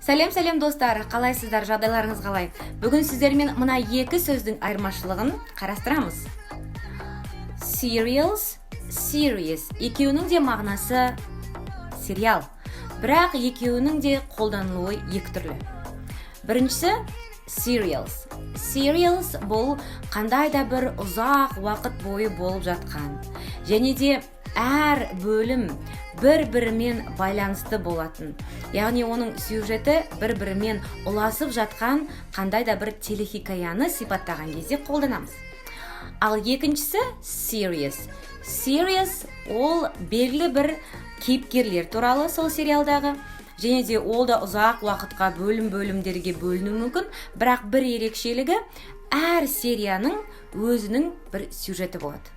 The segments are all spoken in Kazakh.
Сәлем достар, қалайсыздар, жағдайларыңыз қалай? Бүгін сіздермен мына екі сөздің айырмашылығын қарастырамыз. Serials, series. Екеуінің де мағынасы сериал. Бірақ екеуінің де қолданылуы екі түрлі. Біріншісі serials. Serials бұл қандай да бір ұзақ уақыт бойы болып жатқан. Және де әр бөлім бір-бірімен байланысты болатын. Яғни оның сюжеті бір-бірімен ұласып жатқан қандай да бір телехикаяны сипаттаған кезде қолданамыз. Ал екіншісі series. Series ол белгілі бір кейіпкерлер туралы сол сериалдағы. Және де ол да ұзақ уақытқа бөлімдерге бөліну мүмкін, бірақ бір ерекшелігі әр серияның өзінің бір сюжеті болады.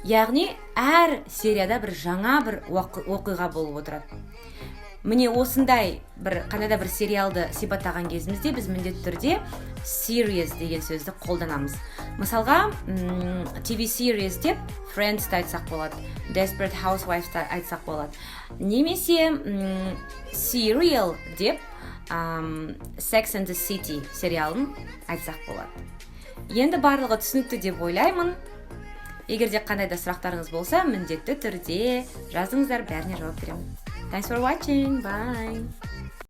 Яғни әр серияда бір жаңа бір оқиға болып отырады. Міне осындай қандай да бір сериалды сипаттаған кезімізде біз міндетті түрде series деген сөзді қолданамыз. Мысалға, TV series деп Friends айтсақ болады, Desperate Housewives айтсақ болады. Немесе serial деп Sex and the City сериалын айтсақ болады. Енді барлығы түсінікті деп ойлаймын. Егер де қандай да сұрақтарыңыз болса, міндетті түрде жазыңыздар, бәріне жауап беремін. Thanks for watching. Bye.